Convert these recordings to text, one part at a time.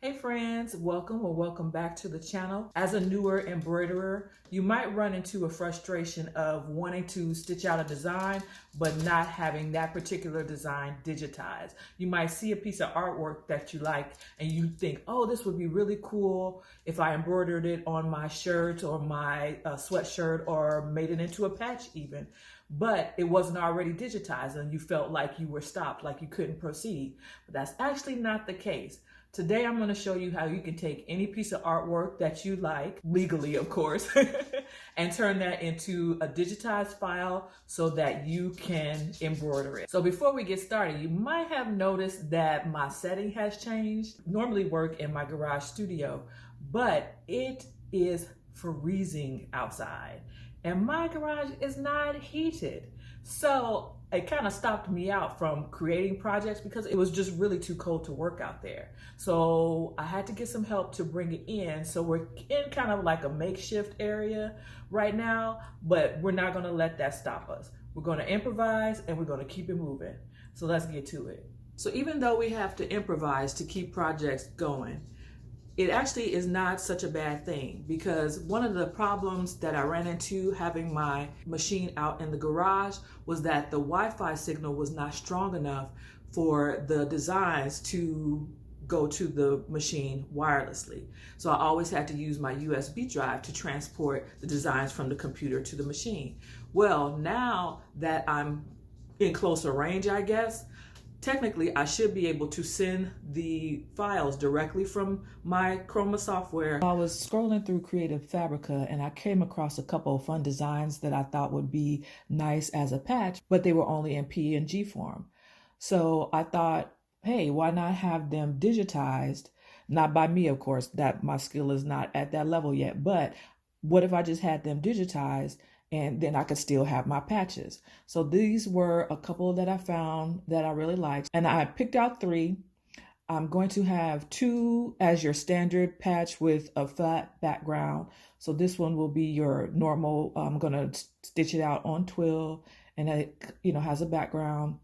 Hey friends, welcome or welcome back to the channel. As a newer embroiderer, you might run into a frustration of wanting to stitch out a design, but not having that particular design digitized. You might see a piece of artwork that you like and you think, oh, this would be really cool if I embroidered it on my shirt or my sweatshirt or made it into a patch even. But it wasn't already digitized and you felt like you were stopped, like you couldn't proceed. But that's actually not the case. Today, I'm going to show you how you can take any piece of artwork that you like, legally, of course, and turn that into a digitized file so that you can embroider it. So before we get started, you might have noticed that my setting has changed. Normally work in my garage studio, but it is freezing outside and my garage is not heated. So it kind of stopped me out from creating projects because it was just really too cold to work out there. So I had to get some help to bring it in. So we're in kind of like a makeshift area right now, but we're not going to let that stop us. We're going to improvise and we're going to keep it moving. So let's get to it. So even though we have to improvise to keep projects going, it actually is not such a bad thing, because one of the problems that I ran into having my machine out in the garage was that the Wi-Fi signal was not strong enough for the designs to go to the machine wirelessly. So I always had to use my USB drive to transport the designs from the computer to the machine. Well, now that I'm in closer range, I guess, technically, I should be able to send the files directly from my Chroma software. I was scrolling through Creative Fabrica and I came across a couple of fun designs that I thought would be nice as a patch, but they were only in PNG form. So I thought, hey, why not have them digitized? Not by me, of course, that my skill is not at that level yet, but what if I just had them digitized and then I could still have my patches? So these were a couple that I found that I really liked, and I picked out 3. I'm going to have 2 as your standard patch with a flat background. So this one will be your normal. I'm going to stitch it out on twill, and it has a background.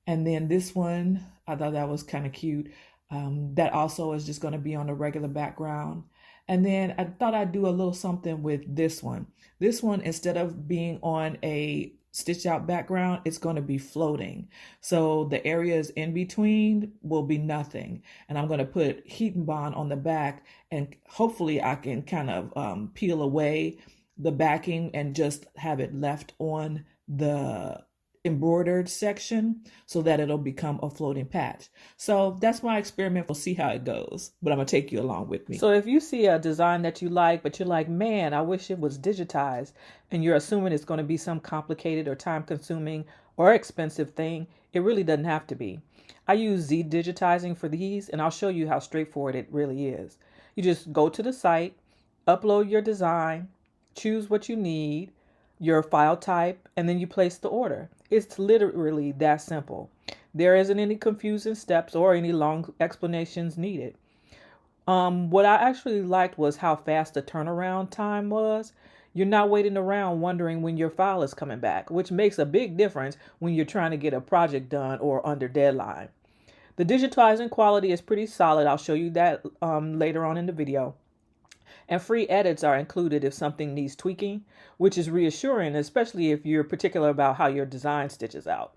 And then this one, I thought that was kind of cute. That also is just going to be on a regular background. And then I thought I'd do a little something with this one. This one, instead of being on a stitched out background, it's going to be floating. So the areas in between will be nothing. And I'm going to put heat and bond on the back, and hopefully I can kind of peel away the backing and just have it left on the embroidered section so that it'll become a floating patch. So that's my experiment. We'll see how it goes, but I'm gonna take you along with me. So if you see a design that you like, but you're like, man, I wish it was digitized, and you're assuming it's going to be some complicated or time consuming or expensive thing, it really doesn't have to be. I use ZDigitizing for these, and I'll show you how straightforward it really is. You just go to the site, upload your design, choose what you need, your file type, and then you place the order. It's literally that simple. There isn't any confusing steps or any long explanations needed. What I actually liked was how fast the turnaround time was. You're not waiting around wondering when your file is coming back, which makes a big difference when you're trying to get a project done or under deadline. The digitizing quality is pretty solid. I'll show you that later on in the video. And free edits are included if something needs tweaking, which is reassuring, especially if you're particular about how your design stitches out.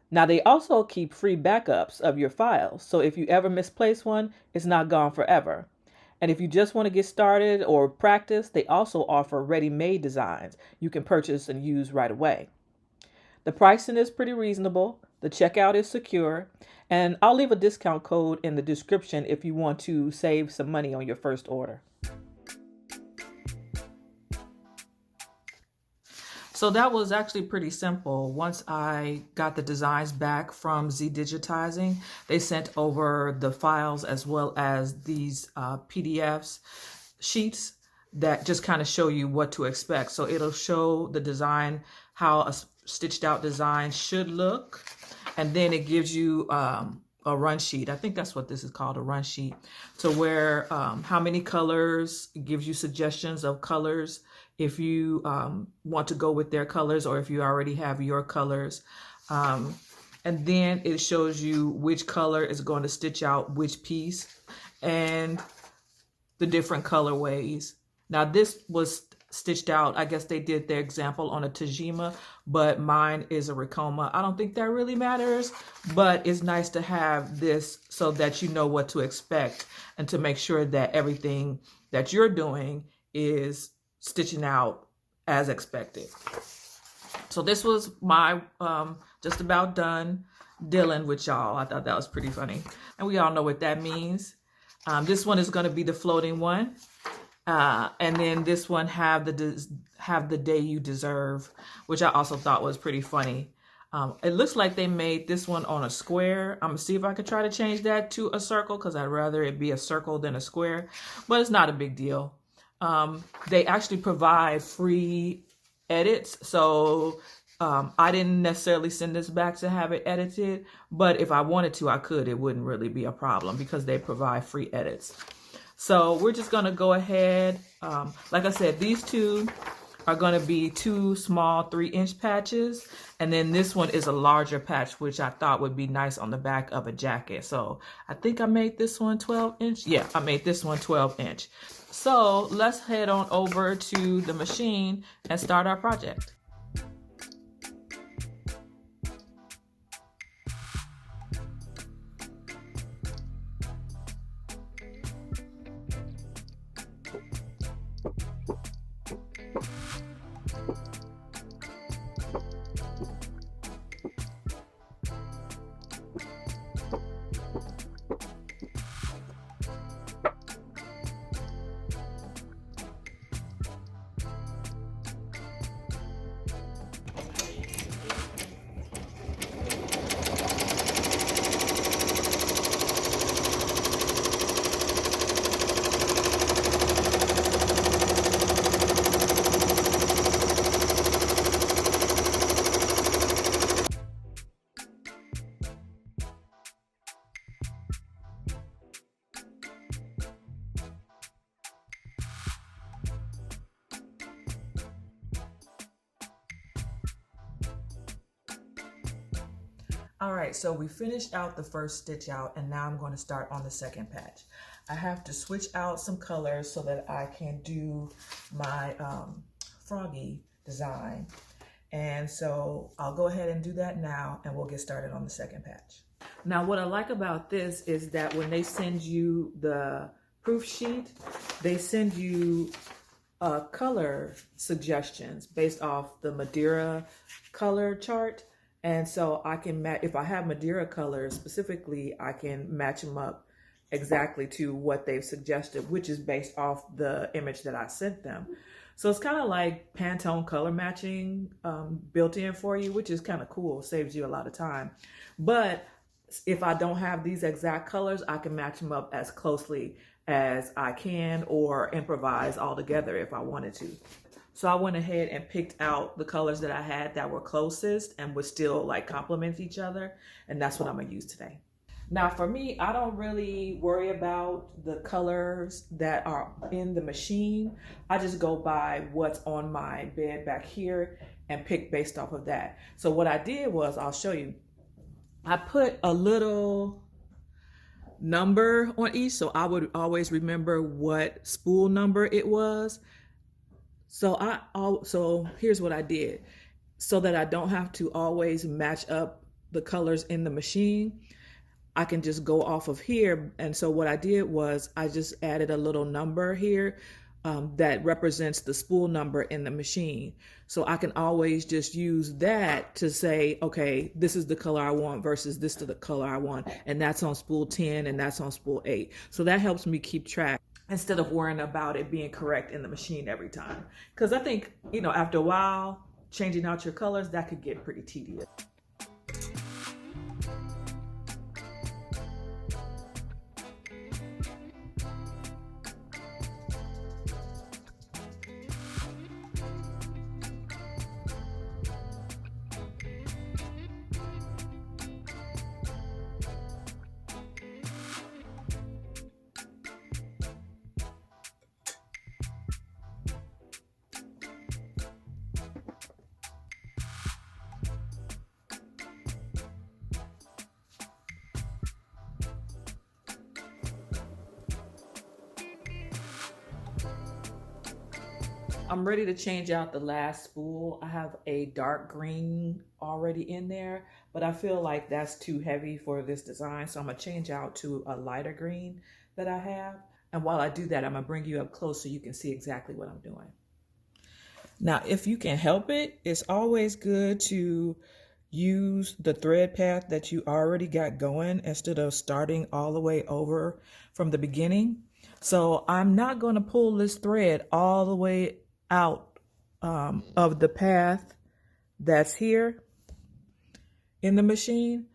Now, they also keep free backups of your files, so if you ever misplace one, it's not gone forever. And if you just want to get started or practice, they also offer ready-made designs you can purchase and use right away. The pricing is pretty reasonable, the checkout is secure, and I'll leave a discount code in the description if you want to save some money on your first order. So that was actually pretty simple. Once I got the designs back from ZDigitizing, they sent over the files as well as these PDFs sheets that just kind of show you what to expect. So it'll show the design, how a stitched out design should look. And then it gives you a run sheet. I think that's what this is called, a run sheet. To where how many colors, it gives you suggestions of colors if you want to go with their colors or if you already have your colors. And then it shows you which color is going to stitch out which piece. and the different colorways. Now this was stitched out. I guess they did their example on a Tajima, but mine is a Ricoma. I don't think that really matters, but it's nice to have this so that you know what to expect and to make sure that everything that you're doing is stitching out as expected. So this was my just about done dealing with y'all. I thought that was pretty funny. And we all know what that means. This one is going to be the floating one. And then this one have the day you deserve, which I also thought was pretty funny. It looks like they made this one on a square. I'm gonna see if I could try to change that to a circle because I'd rather it be a circle than a square, but it's not a big deal. They actually provide free edits, so I didn't necessarily send this back to have it edited, but if I wanted to, I could. It wouldn't really be a problem because they provide free edits. So we're just going to go ahead. Like I said, these two are going to be 2 small 3-inch patches. And then this one is a larger patch, which I thought would be nice on the back of a jacket. So I think I made this one 12-inch. Yeah, I made this one 12-inch. So let's head on over to the machine and start our project. All right, so we finished out the first stitch out and now I'm going to start on the second patch. I have to switch out some colors so that I can do my froggy design. And so I'll go ahead and do that now and we'll get started on the second patch. Now what I like about this is that when they send you the proof sheet, they send you color suggestions based off the Madeira color chart. And so I can match, if I have Madeira colors specifically, I can match them up exactly to what they've suggested, which is based off the image that I sent them. So it's kind of like Pantone color matching built in for you, which is kind of cool, saves you a lot of time. But if I don't have these exact colors, I can match them up as closely as I can or improvise all together if I wanted to. So I went ahead and picked out the colors that I had that were closest and would still like complement each other. And that's what I'm gonna use today. Now for me, I don't really worry about the colors that are in the machine. I just go by what's on my bed back here and pick based off of that. So what I did was, I'll show you. I put a little number on each so I would always remember what spool number it was. So here's what I did. So that I don't have to always match up the colors in the machine, I can just go off of here. And so what I did was I just added a little number here that represents the spool number in the machine. So I can always just use that to say, okay, this is the color I want versus this is the color I want. And that's on spool 10 and that's on spool 8. So that helps me keep track instead of worrying about it being correct in the machine every time. Because I think, after a while, changing out your colors, that could get pretty tedious. I'm ready to change out the last spool. I have a dark green already in there, but I feel like that's too heavy for this design. So I'm gonna change out to a lighter green that I have. And while I do that, I'm gonna bring you up close so you can see exactly what I'm doing. Now, if you can help it, it's always good to use the thread path that you already got going instead of starting all the way over from the beginning. So I'm not going to pull this thread all the way out of the path that's here in the machine.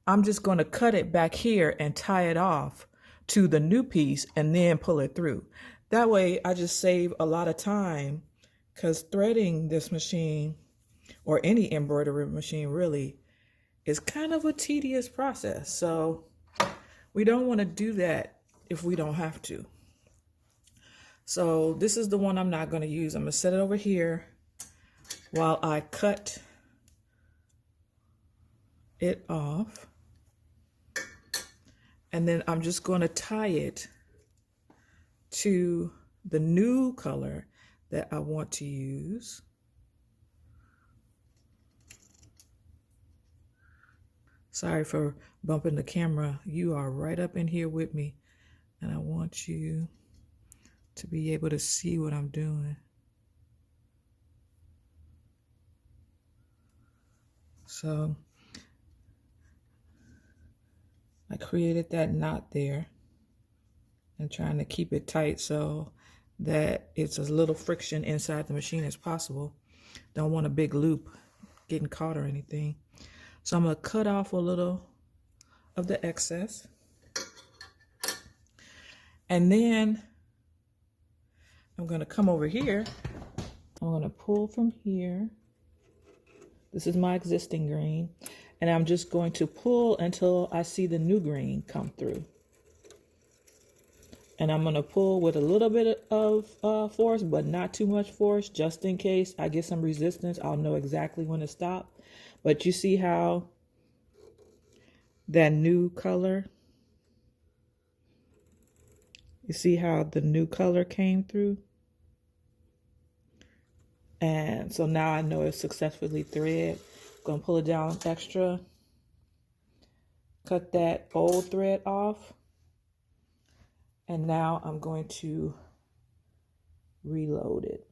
I'm just going to cut it back here and tie it off to the new piece and then pull it through. That way I just save a lot of time, because threading this machine, or any embroidery machine really, is kind of a tedious process. So we don't want to do that if we don't have to. So this is the one I'm not going to use. I'm going to set it over here while I cut it off. And then I'm just going to tie it to the new color that I want to use. Sorry for bumping the camera. You are right up in here with me, and I want you to be able to see what I'm doing. So I created that knot there and trying to keep it tight so that it's as little friction inside the machine as possible. Don't want a big loop getting caught or anything. So I'm going to cut off a little of the excess. And then I'm going to come over here. I'm going to pull from here. This is my existing green. And I'm just going to pull until I see the new green come through. And I'm going to pull with a little bit of force, but not too much force, just in case I get some resistance. I'll know exactly when to stop. But you see how that new color, you see how the new color came through? And so now I know it's successfully thread. I'm going to pull it down extra, cut that old thread off. And now I'm going to reload it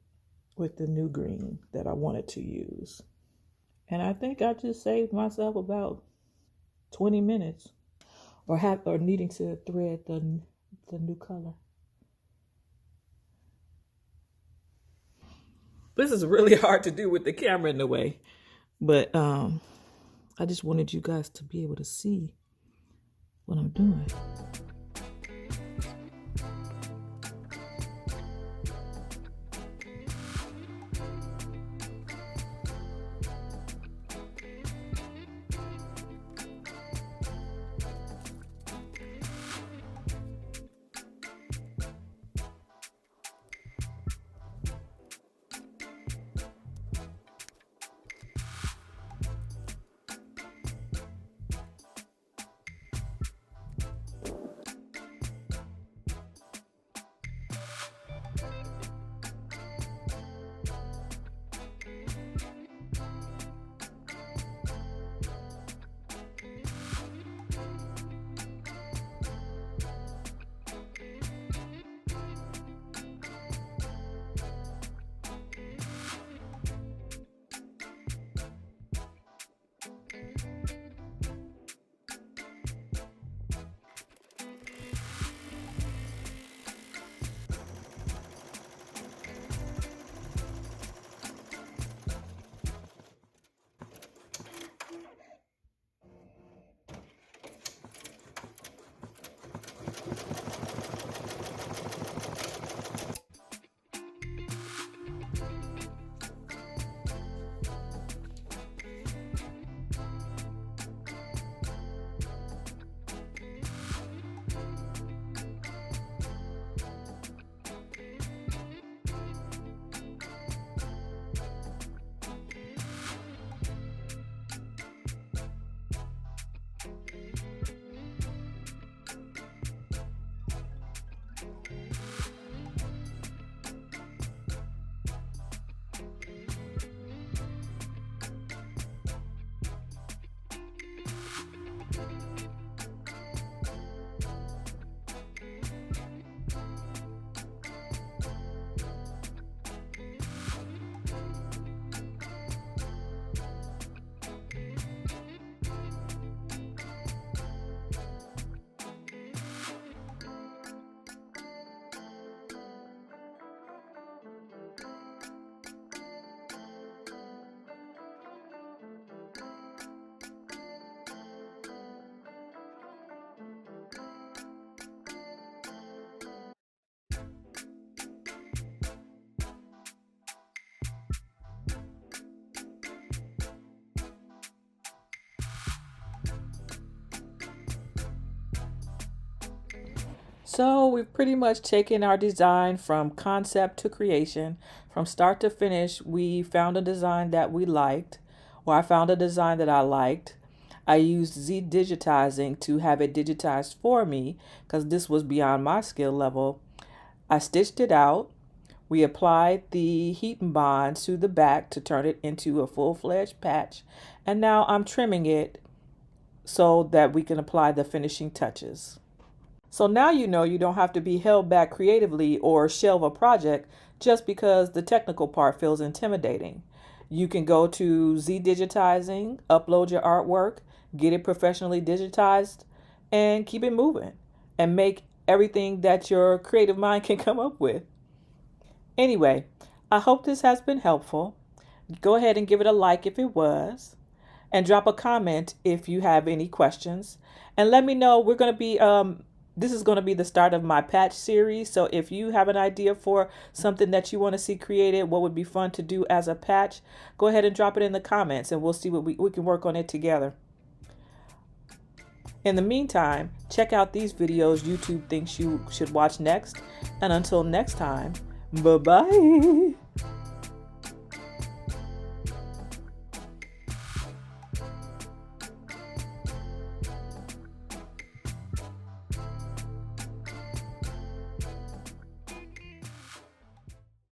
with the new green that I wanted to use. And I think I just saved myself about 20 minutes or needing to thread the new color. This is really hard to do with the camera in the way, but I just wanted you guys to be able to see what I'm doing. So we've pretty much taken our design from concept to creation. From start to finish, we found a design that we liked, or I found a design that I liked. I used ZDigitizing to have it digitized for me because this was beyond my skill level. I stitched it out. We applied the heat and bond to the back to turn it into a full-fledged patch. And now I'm trimming it so that we can apply the finishing touches. So now you know you don't have to be held back creatively or shelve a project just because the technical part feels intimidating. You can go to ZDigitizing, upload your artwork, get it professionally digitized, and keep it moving and make everything that your creative mind can come up with. Anyway, I hope this has been helpful. Go ahead and give it a like if it was, and drop a comment if you have any questions. And let me know. We're going to be this is going to be the start of my patch series. So if you have an idea for something that you want to see created, what would be fun to do as a patch, go ahead and drop it in the comments and we'll see what we can work on it together. In the meantime, check out these videos YouTube thinks you should watch next. And until next time, bye-bye.